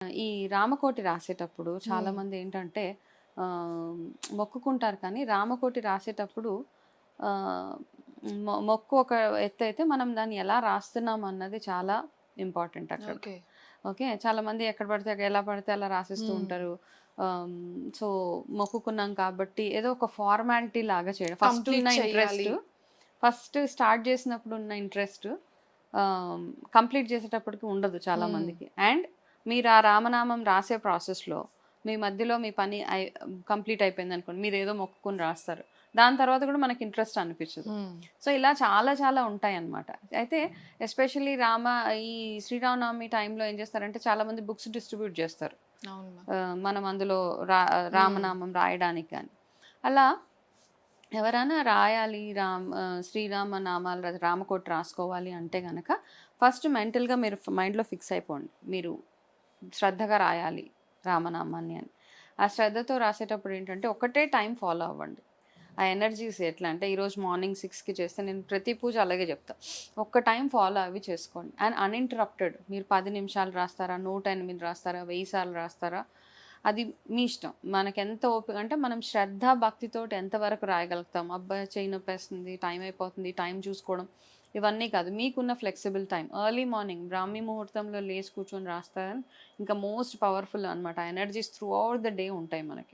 ఈ రామకోటి రాసేటప్పుడు హ్మ్. చాలామంది ఏంటంటే మొక్కుకుంటారు కానీ రామకోటి రాసేటప్పుడు ఆహ్, మొక్కు ఒక ఎత్తైతే మనం దాన్ని ఎలా రాస్తున్నాం అన్నది చాలా ఇంపార్టెంట్ అక్కడ. ఓకే. ఓకే. చాలామంది ఎక్కడ పడితే ఎలా పడితే అలా రాసేస్తూ హ్మ్. ఉంటారు. ఆహ్, సో, మొక్కుకున్నాం కాబట్టి ఏదో ఒక ఫార్మాలిటీ లాగా చేయడం. ఫస్ట్ కంప్లీట్ ఉన్న ఇంట్రెస్ట్ చెయ్యాలి. ఫస్ట్ స్టార్ట్ చేసినప్పుడు ఉన్న ఇంట్రెస్ట్ ఆహ్, కంప్లీట్ చేసేటప్పటికి ఉండదు చాలా హ్మ్. మందికి. అండ్ మీరు ఆ రామనామం రాసే ప్రాసెస్‌లో మీ మధ్యలో మీ పని కంప్లీట్ అయిపోయిందనుకోండి. మీరేదో మొక్కుకొని రాస్తారు. దాని తర్వాత కూడా మనకి ఇంట్రెస్ట్ అనిపించదు. హ్మ్. సో, ఇలా చాలా చాలా ఉంటాయన్నమాట. అయితే ఎస్పెషల్లీ ఈ శ్రీరామనవమి టైంలో ఏం చేస్తారంటే చాలామంది బుక్స్ డిస్ట్రిబ్యూట్ చేస్తారు. అవును. మనం అందులో రా హ్మ్. రామనామం రాయడానికి గాని. అలా ఎవరైనా రాయాలి శ్రీరామ నామాలు రామకోటి రాసుకోవాలి అంటే గనక ఫస్ట్ మెంటల్‌గా మీరు మైండ్‌లో ఫిక్స్ అయిపోండి. మీరు శ్రద్ధగా రాయాలి రామనామాన్ని అని. ఆ శ్రద్ధతో రాసేటప్పుడు ఏంటంటే ఒకటే టైం ఫాలో అవ్వండి. ఆ ఎనర్జీస్ ఎట్లా అంటే ఈరోజు మార్నింగ్ 6కి చేస్తే నేను ప్రతి పూజ అలాగే చెప్తా. ఒక్క టైం ఫాలో అవి చేసుకోండి. అండ్ అన్‌ఇంటరప్టెడ్ మీరు 10 నిమిషాలు రాస్తారా? 108 రాస్తారా? 1000 సార్లు రాస్తారా? అది మీ ఇష్టం. మనకెంత ఓపిక అంటే మనం శ్రద్ధ, భక్తితోటి ఎంతవరకు రాయగలుగుతాం. అబ్బా! చెయ్యి నొప్పేస్తుంది, టైం అయిపోతుంది, టైం చూసుకోవడం ఇవన్నీ కాదు. మీకున్న ఫ్లెక్సిబుల్ టైం. ఎర్లీ మార్నింగ్ బ్రాహ్మీ ముహూర్తంలో లేసి కూర్చొని రాస్తారని ఇంకా మోస్ట్ పవర్‌ఫుల్ అనమాట. Energies through out the day ఉంటాయి మనకి.